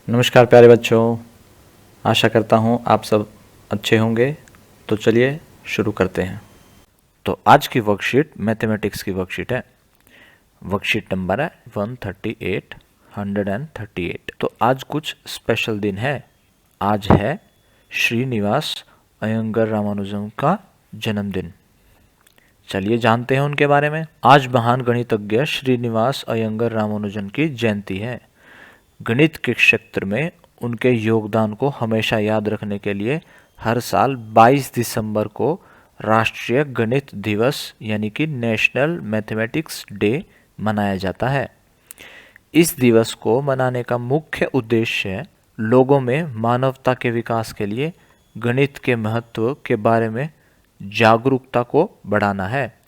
नमस्कार प्यारे बच्चों, आशा करता हूँ आप सब अच्छे होंगे। तो चलिए शुरू करते हैं। तो आज की वर्कशीट मैथमेटिक्स की वर्कशीट है। वर्कशीट नंबर है 138। तो आज कुछ स्पेशल दिन है। आज है श्रीनिवास अयंगर रामानुजन का जन्मदिन। चलिए जानते हैं उनके बारे में। आज महान गणितज्ञ श्रीनिवास अयंगर रामानुजन की जयंती है। गणित के क्षेत्र में उनके योगदान को हमेशा याद रखने के लिए हर साल 22 दिसंबर को राष्ट्रीय गणित दिवस यानी कि नेशनल मैथमेटिक्स डे मनाया जाता है। इस दिवस को मनाने का मुख्य उद्देश्य लोगों में मानवता के विकास के लिए गणित के महत्व के बारे में जागरूकता को बढ़ाना है।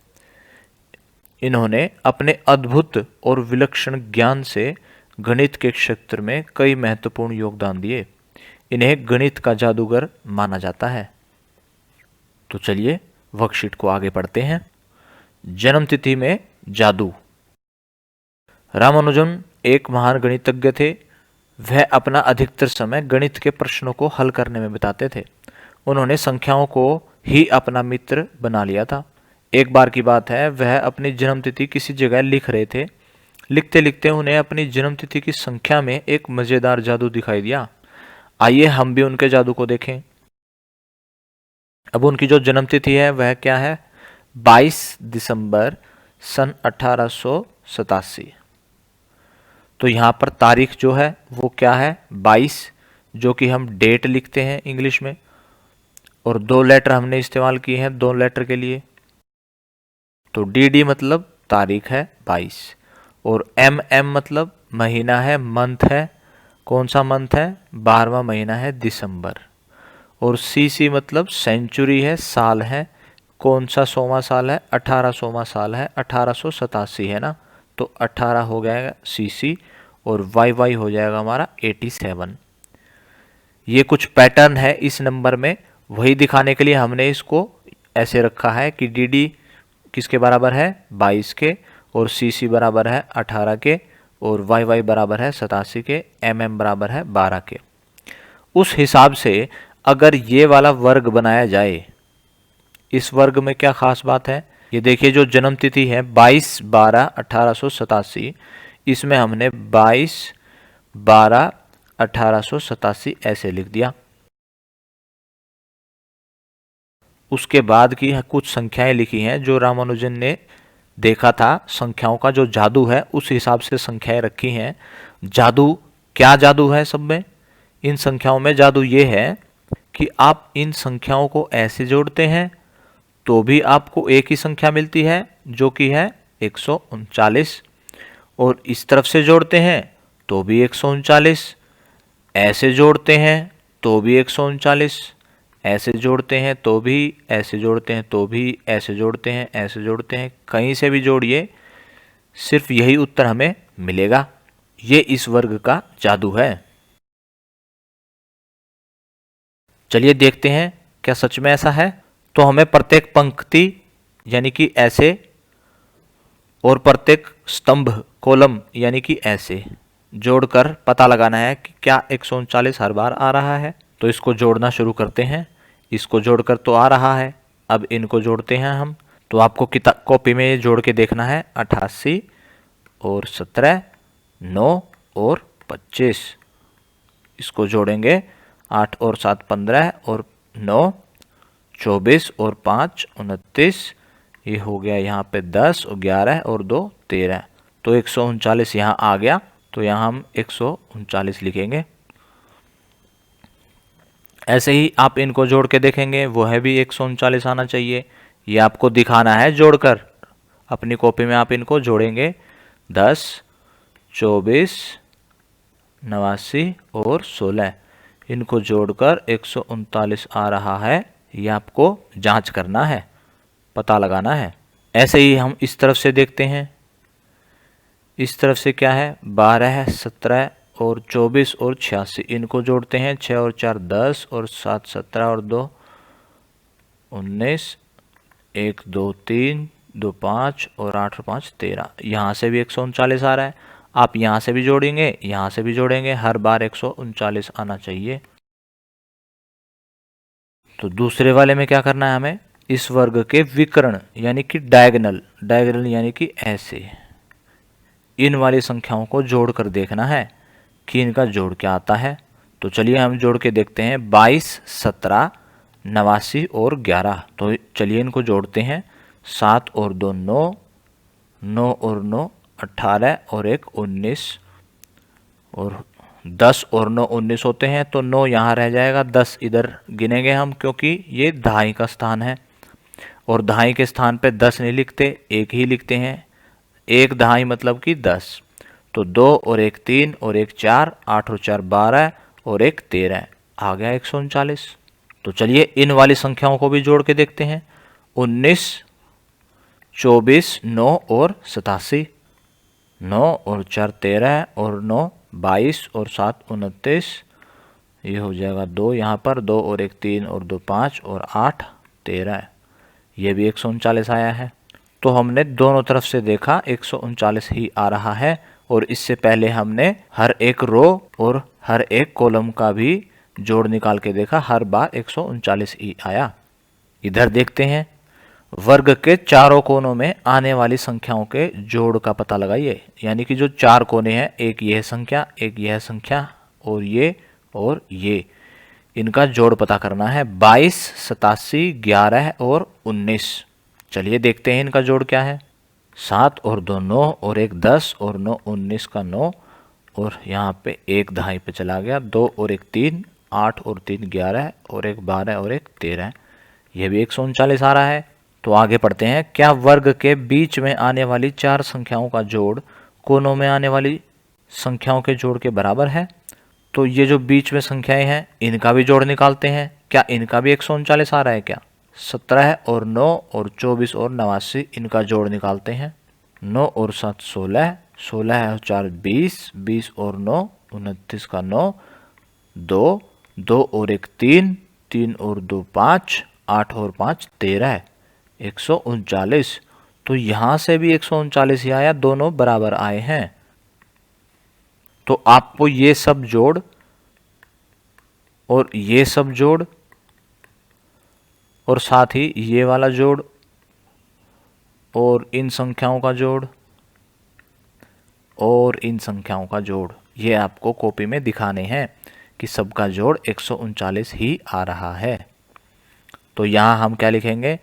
इन्होंने अपने अद्भुत और विलक्षण ज्ञान से गणित के क्षेत्र में कई महत्वपूर्ण योगदान दिए। इन्हें गणित का जादूगर माना जाता है। तो चलिए वर्कशीट को आगे पढ़ते हैं। जन्मतिथि में जादू। रामानुजन एक महान गणितज्ञ थे। वह अपना अधिकतर समय गणित के प्रश्नों को हल करने में बिताते थे। उन्होंने संख्याओं को ही अपना मित्र बना लिया था। एक बार की बात है, वह अपनी जन्मतिथि किसी जगह लिख रहे थे। लिखते लिखते उन्हें अपनी जन्मतिथि की संख्या में एक मजेदार जादू दिखाई दिया। आइए हम भी उनके जादू को देखें। अब उनकी जो जन्मतिथि है वह क्या है? 22 दिसंबर सन 1887। तो यहाँ पर तारीख जो है वो क्या है? 22, जो कि हम डेट लिखते हैं इंग्लिश में, और दो लेटर हमने इस्तेमाल किए हैं दो लेटर के लिए। तो डी मतलब तारीख है 22, और एम मतलब महीना है, मंथ है। कौन सा मंथ है? 12वां महीना है दिसंबर। और सी मतलब सेंचुरी है, साल है। कौन सा 100वां साल है? 1800वां साल है, 1887 है ना। तो 18 हो गया सी, और वाई हो जाएगा हमारा 87। ये कुछ पैटर्न है इस नंबर में, वही दिखाने के लिए हमने इसको ऐसे रखा है कि डी किसके बराबर है? 22 के, और सी बराबर है 18 के, और वाई बराबर है 87 के, एम बराबर है 12 के। उस हिसाब से अगर ये वाला वर्ग बनाया जाए, इस वर्ग में क्या खास बात है? ये देखिए, जो जन्मतिथि है 22/12/1887, इसमें हमने 22/12/1887 ऐसे लिख दिया। उसके बाद की कुछ संख्याएं लिखी हैं जो रामानुजन ने देखा था। संख्याओं का जो जादू है उस हिसाब से संख्याएं रखी हैं। जादू क्या जादू है सब में? इन संख्याओं में जादू ये है कि आप इन संख्याओं को ऐसे जोड़ते हैं तो भी आपको एक ही संख्या मिलती है जो कि है 139, और इस तरफ से जोड़ते हैं तो भी 139, ऐसे जोड़ते हैं तो भी 139, ऐसे जोड़ते हैं तो भी, ऐसे जोड़ते हैं तो भी, ऐसे जोड़ते हैं, ऐसे जोड़ते हैं, कहीं से भी जोड़िए सिर्फ यही उत्तर हमें मिलेगा। ये इस वर्ग का जादू है। चलिए देखते हैं क्या सच में ऐसा है। तो हमें प्रत्येक पंक्ति यानी कि ऐसे, और प्रत्येक स्तंभ कॉलम यानी कि ऐसे जोड़कर पता लगाना है कि क्या 139 हर बार आ रहा है। तो इसको जोड़ना शुरू करते हैं। इसको जोड़कर तो आ रहा है, अब इनको जोड़ते हैं हम। तो आपको किताब कॉपी में ये जोड़ के देखना है। 88 और 17, 9 और 25, इसको जोड़ेंगे। 8 और 7 15, और 9 24, और 5 29, ये हो गया यहाँ पे 10, और 11 और 2 13। तो 139 यहाँ आ गया। तो यहाँ हम 139 लिखेंगे। ऐसे ही आप इनको जोड़ के देखेंगे, वो है भी 139 आना चाहिए। ये आपको दिखाना है जोड़कर। अपनी कॉपी में आप इनको जोड़ेंगे। 10, 24, 89 और 16, इनको जोड़कर 139 आ रहा है। ये आपको जांच करना है, पता लगाना है। ऐसे ही हम इस तरफ से देखते हैं। इस तरफ से क्या है? 12, 17 और 24 और 86, इनको जोड़ते हैं। 6 और 4 10, और 7 17, और 2 19, 1 2 3, 2 5, और 8 और 5 13। यहाँ से भी 139 आ रहा है। आप यहाँ से भी जोड़ेंगे, यहाँ से भी जोड़ेंगे, हर बार 139 आना चाहिए। तो दूसरे वाले में क्या करना है हमें, इस वर्ग के विकर्ण यानी कि डायगोनल यानी कि ऐसे इन वाली संख्याओं को जोड़कर देखना है कि इनका जोड़ क्या आता है। तो चलिए हम जोड़ के देखते हैं। 22, 17, 89 और 11। तो चलिए इनको जोड़ते हैं। 7 और 2 9, 9 और 9 18 और 1 19 और 10 और 9 19 होते हैं। तो 9 यहाँ रह जाएगा, 10 इधर गिनेंगे हम क्योंकि ये दहाई का स्थान है और दहाई के स्थान पे 10 नहीं लिखते, 1 ही लिखते हैं। 1 दहाई मतलब कि 10। तो 2 और 1 3 और 1 4, 8 और 4 12 और 1 13, आ गया 139। तो चलिए इन वाली संख्याओं को भी जोड़ के देखते हैं। 19, 24, 9 और 87, 9 और 4 13 और 9 22 और 7 29, ये हो जाएगा 2 यहाँ पर, 2 और 1 3 और 2 5 और 8 13, ये भी 139 आया है। तो हमने दोनों तरफ से देखा 139 ही आ रहा है और इससे पहले हमने हर एक रो और हर एक कॉलम का भी जोड़ निकाल के देखा, हर बार 139 ही आया। इधर देखते हैं, वर्ग के चारों कोनों में आने वाली संख्याओं के जोड़ का पता लगाइए। यानी कि जो 4 कोने हैं, एक यह संख्या, एक यह संख्या और ये इनका जोड़ पता करना है। 22, 87, 11 और 19। चलिए देखते हैं इनका जोड़ क्या है। 7 और 2 9 और 1 10 और 9 19 का 9 और यहाँ पे 1 दहाई पे चला गया। 2 और 1 3, 8 और 3 11 और 1 12 और 1 13, ये भी 139 आ रहा है। तो आगे पढ़ते हैं। क्या वर्ग के बीच में आने वाली 4 संख्याओं का जोड़ कोनों में आने वाली संख्याओं के जोड़ के बराबर है? तो ये जो बीच में संख्याएं हैं इनका भी जोड़ निकालते हैं। क्या इनका भी 139 आ रहा है क्या? 17 और 9 और 24 और 89, इनका जोड़ निकालते हैं। 9 और 7 16, 16 और 4 20, 20 और 9 29 का 9, 2, 2 और 1 3, 3 और 2 5, 8 और 5 13, 139। तो यहाँ से भी 139 ही आया, दोनों बराबर आए हैं। तो आपको ये सब जोड़ और ये सब जोड़ और साथ ही ये वाला जोड़ और इन संख्याओं का जोड़ और इन संख्याओं का जोड़, ये आपको कॉपी में दिखाने हैं कि सबका जोड़ 139 ही आ रहा है। तो यहाँ हम क्या लिखेंगे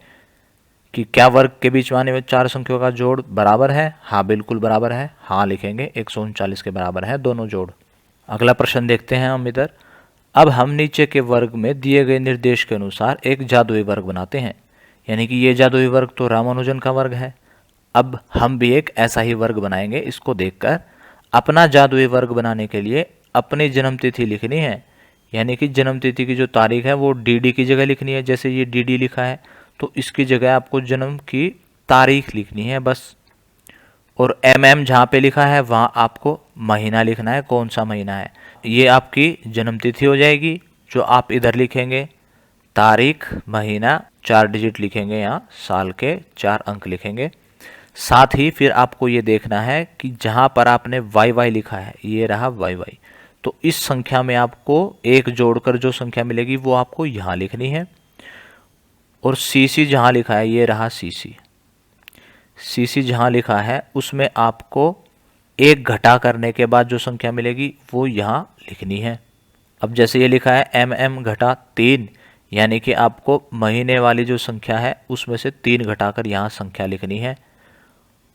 कि क्या वर्ग के बीच में आने वाली 4 संख्याओं का जोड़ बराबर है? हाँ बिल्कुल बराबर है, हाँ लिखेंगे, 139 के बराबर है दोनों जोड़। अगला प्रश्न देखते हैं हम इधर। अब हम नीचे के वर्ग में दिए गए निर्देश के अनुसार एक जादुई वर्ग बनाते हैं। यानी कि ये जादुई वर्ग तो रामानुजन का वर्ग है। अब हम भी एक ऐसा ही वर्ग बनाएंगे। इसको देखकर अपना जादुई वर्ग बनाने के लिए अपनी जन्मतिथि लिखनी है। यानी कि जन्मतिथि की जो तारीख है वो डीडी की जगह लिखनी है। जैसे ये डीडी लिखा है तो इसकी जगह आपको जन्म की तारीख लिखनी है बस। और एमएम जहाँ पे लिखा है वहाँ आपको महीना लिखना है, कौन सा महीना है। ये आपकी जन्मतिथि हो जाएगी जो आप इधर लिखेंगे। तारीख, महीना, 4 डिजिट लिखेंगे, यहाँ साल के 4 अंक लिखेंगे। साथ ही फिर आपको ये देखना है कि जहाँ पर आपने YY लिखा है, ये रहा YY, तो इस संख्या में आपको एक जोड़कर जो संख्या मिलेगी वो आपको यहाँ लिखनी है। और CC जहाँ लिखा है, ये रहा CC जहाँ लिखा है उसमें आपको एक घटा करने के बाद जो संख्या मिलेगी वो यहाँ लिखनी है। अब जैसे ये लिखा है MM घटा 3, यानी कि आपको महीने वाली जो संख्या है उसमें से 3 घटाकर यहाँ संख्या लिखनी है।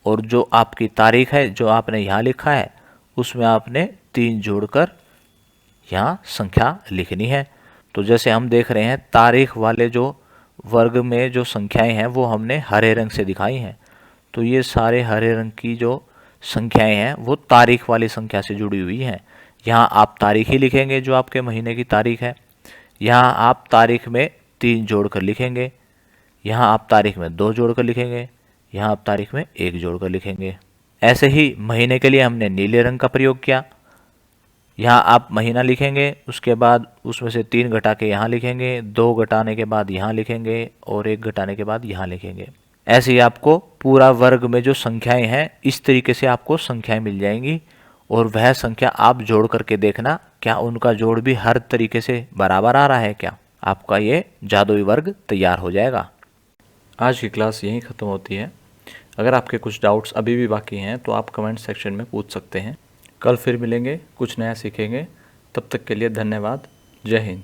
और जो आपकी तारीख है जो आपने यहाँ लिखा है उसमें आपने 3 जोड़कर यहाँ संख्या लिखनी है। तो जैसे हम देख रहे हैं तारीख वाले जो वर्ग में जो संख्याएं हैं वो हमने हरे रंग से दिखाई हैं। तो ये सारे हरे रंग की जो संख्याएं हैं वो तारीख वाली संख्या से जुड़ी हुई हैं। यहाँ आप तारीख ही लिखेंगे जो आपके महीने की तारीख है। यहाँ आप तारीख में 3 जोड़कर लिखेंगे, यहाँ आप तारीख में 2 जोड़कर लिखेंगे, यहाँ आप तारीख में 1 जोड़कर लिखेंगे। ऐसे ही महीने के लिए हमने नीले रंग का प्रयोग किया। यहाँ आप महीना लिखेंगे, उसके बाद उसमें से 3 घटा के यहाँ लिखेंगे, 2 घटाने के बाद यहाँ लिखेंगे और 1 घटाने के बाद यहाँ लिखेंगे। ऐसे ही आपको पूरा वर्ग में जो संख्याएं हैं इस तरीके से आपको संख्याएं मिल जाएंगी। और वह संख्या आप जोड़ करके देखना क्या उनका जोड़ भी हर तरीके से बराबर आ रहा है क्या। आपका ये जादुई वर्ग तैयार हो जाएगा। आज की क्लास यहीं ख़त्म होती है। अगर आपके कुछ डाउट्स अभी भी बाकी हैं तो आप कमेंट सेक्शन में पूछ सकते हैं। कल फिर मिलेंगे, कुछ नया सीखेंगे। तब तक के लिए धन्यवाद। जय हिंद।